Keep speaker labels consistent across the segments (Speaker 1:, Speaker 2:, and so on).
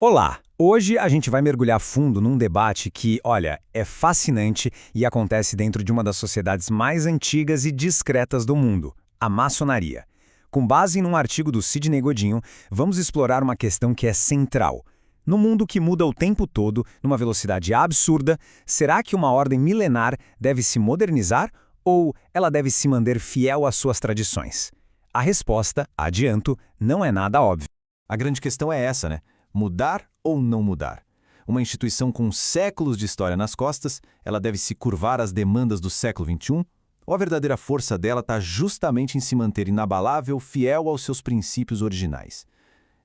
Speaker 1: Olá! Hoje a gente vai mergulhar fundo num debate que, olha, é fascinante e acontece dentro de uma das sociedades mais antigas e discretas do mundo, a maçonaria. Com base num artigo do Sidney Godinho, vamos explorar uma questão que é central. No mundo que muda o tempo todo, numa velocidade absurda, será que uma ordem milenar deve se modernizar ou ela deve se manter fiel às suas tradições? A resposta, adianto, não é nada óbvia.
Speaker 2: A grande questão é essa, né? Mudar ou não mudar? Uma instituição com séculos de história nas costas, ela deve se curvar às demandas do século XXI? Ou a verdadeira força dela está justamente em se manter inabalável, fiel aos seus princípios originais?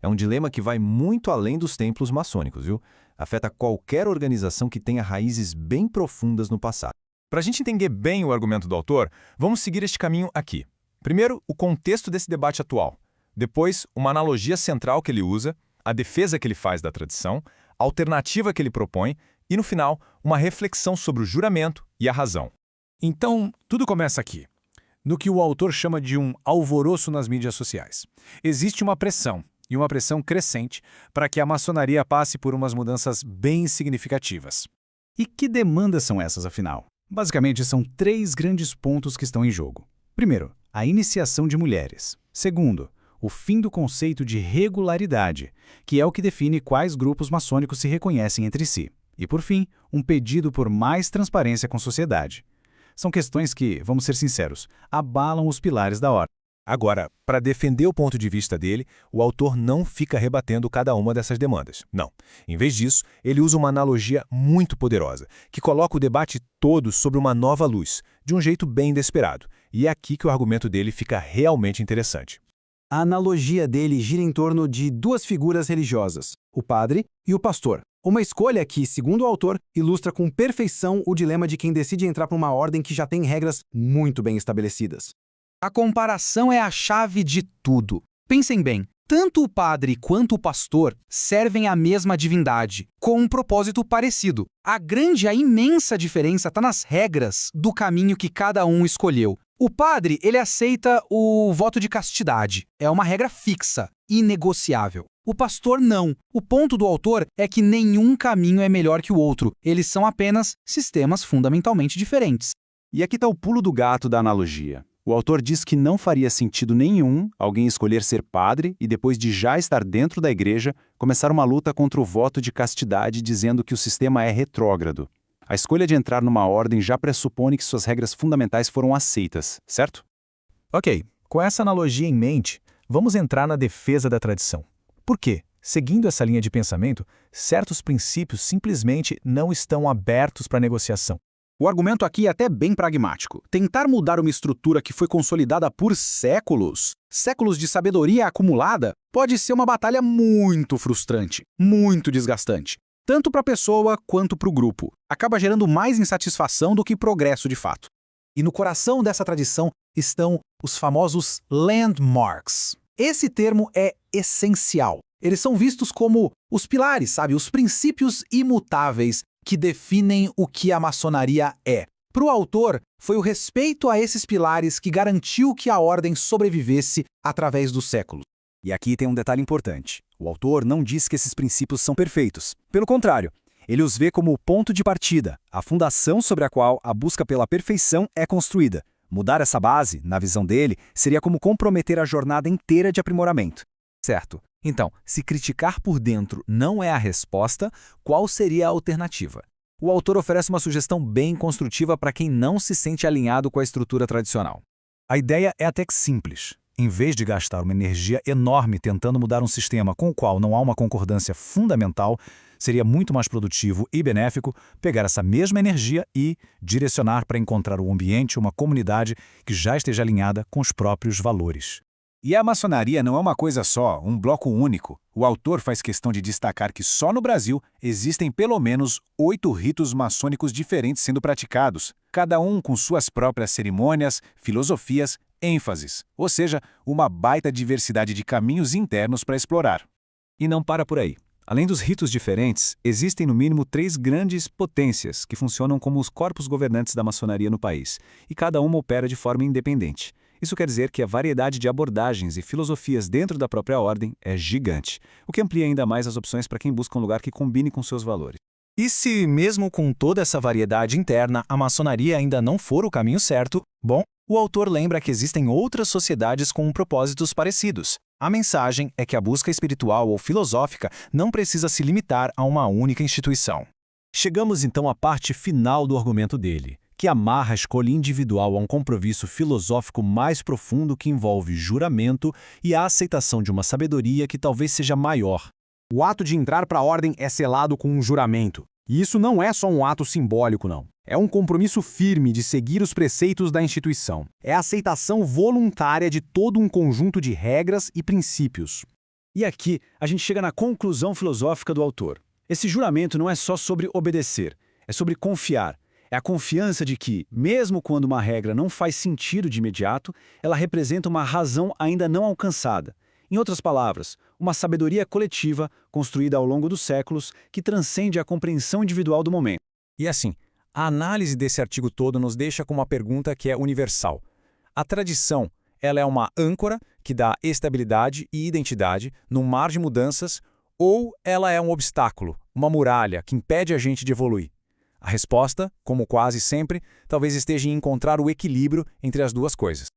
Speaker 2: É um dilema que vai muito além dos templos maçônicos, viu? Afeta qualquer organização que tenha raízes bem profundas no passado.
Speaker 3: Para a gente entender bem o argumento do autor, vamos seguir este caminho aqui. Primeiro, o contexto desse debate atual. Depois, uma analogia central que ele usa, a defesa que ele faz da tradição, a alternativa que ele propõe e, no final, uma reflexão sobre o juramento e a razão.
Speaker 4: Então, tudo começa aqui, no que o autor chama de um alvoroço nas mídias sociais. Existe uma pressão, e uma pressão crescente, para que a maçonaria passe por umas mudanças bem significativas. E que demandas são essas, afinal? Basicamente, são três grandes pontos que estão em jogo. Primeiro, a iniciação de mulheres. Segundo, o fim do conceito de regularidade, que é o que define quais grupos maçônicos se reconhecem entre si. E, por fim, um pedido por mais transparência com a sociedade. São questões que, vamos ser sinceros, abalam os pilares da ordem.
Speaker 3: Agora, para defender o ponto de vista dele, o autor não fica rebatendo cada uma dessas demandas. Não. Em vez disso, ele usa uma analogia muito poderosa, que coloca o debate todo sobre uma nova luz, de um jeito bem inesperado. E é aqui que o argumento dele fica realmente interessante.
Speaker 5: A analogia dele gira em torno de duas figuras religiosas, o padre e o pastor. Uma escolha que, segundo o autor, ilustra com perfeição o dilema de quem decide entrar para uma ordem que já tem regras muito bem estabelecidas.
Speaker 6: A comparação é a chave de tudo. Pensem bem, tanto o padre quanto o pastor servem a mesma divindade, com um propósito parecido. A imensa diferença está nas regras do caminho que cada um escolheu. O padre, ele aceita o voto de castidade. É uma regra fixa, inegociável. O pastor não. O ponto do autor é que nenhum caminho é melhor que o outro. Eles são apenas sistemas fundamentalmente diferentes.
Speaker 2: E aqui está o pulo do gato da analogia. O autor diz que não faria sentido nenhum alguém escolher ser padre e, depois de já estar dentro da igreja, começar uma luta contra o voto de castidade dizendo que o sistema é retrógrado. A escolha de entrar numa ordem já pressupõe que suas regras fundamentais foram aceitas, certo?
Speaker 3: Ok, com essa analogia em mente, vamos entrar na defesa da tradição. Por quê? Seguindo essa linha de pensamento, certos princípios simplesmente não estão abertos para negociação.
Speaker 5: O argumento aqui é até bem pragmático. Tentar mudar uma estrutura que foi consolidada por séculos de sabedoria acumulada, pode ser uma batalha muito frustrante, muito desgastante. Tanto para a pessoa quanto para o grupo. Acaba gerando mais insatisfação do que progresso de fato. E no coração dessa tradição estão os famosos landmarks. Esse termo é essencial. Eles são vistos como os pilares, sabe? Os princípios imutáveis que definem o que a maçonaria é. Para o autor, foi o respeito a esses pilares que garantiu que a ordem sobrevivesse através dos séculos.
Speaker 1: E aqui tem um detalhe importante. O autor não diz que esses princípios são perfeitos. Pelo contrário, ele os vê como o ponto de partida, a fundação sobre a qual a busca pela perfeição é construída. Mudar essa base, na visão dele, seria como comprometer a jornada inteira de aprimoramento. Certo. Então, se criticar por dentro não é a resposta, qual seria a alternativa? O autor oferece uma sugestão bem construtiva para quem não se sente alinhado com a estrutura tradicional. A ideia é até que simples. Em vez de gastar uma energia enorme tentando mudar um sistema com o qual não há uma concordância fundamental, seria muito mais produtivo e benéfico pegar essa mesma energia e direcionar para encontrar um ambiente, uma comunidade que já esteja alinhada com os próprios valores.
Speaker 7: E a maçonaria não é uma coisa só, um bloco único. O autor faz questão de destacar que só no Brasil existem pelo menos 8 ritos maçônicos diferentes sendo praticados, cada um com suas próprias cerimônias, filosofias, ênfases, ou seja, uma baita diversidade de caminhos internos para explorar.
Speaker 1: E não para por aí. Além dos ritos diferentes, existem no mínimo 3 grandes potências que funcionam como os corpos governantes da maçonaria no país, e cada uma opera de forma independente. Isso quer dizer que a variedade de abordagens e filosofias dentro da própria ordem é gigante, o que amplia ainda mais as opções para quem busca um lugar que combine com seus valores.
Speaker 3: E se, mesmo com toda essa variedade interna, a maçonaria ainda não for o caminho certo, bom, o autor lembra que existem outras sociedades com propósitos parecidos. A mensagem é que a busca espiritual ou filosófica não precisa se limitar a uma única instituição.
Speaker 1: Chegamos então à parte final do argumento dele, que amarra a escolha individual a um compromisso filosófico mais profundo que envolve juramento e a aceitação de uma sabedoria que talvez seja maior.
Speaker 5: O ato de entrar para a ordem é selado com um juramento. E isso não é só um ato simbólico, não. É um compromisso firme de seguir os preceitos da instituição. É a aceitação voluntária de todo um conjunto de regras e princípios.
Speaker 1: E aqui a gente chega na conclusão filosófica do autor. Esse juramento não é só sobre obedecer, é sobre confiar. É a confiança de que, mesmo quando uma regra não faz sentido de imediato, ela representa uma razão ainda não alcançada. Em outras palavras, uma sabedoria coletiva construída ao longo dos séculos que transcende a compreensão individual do momento.
Speaker 3: E assim, a análise desse artigo todo nos deixa com uma pergunta que é universal. A tradição, ela é uma âncora que dá estabilidade e identidade num mar de mudanças, ou ela é um obstáculo, uma muralha que impede a gente de evoluir? A resposta, como quase sempre, talvez esteja em encontrar o equilíbrio entre as duas coisas.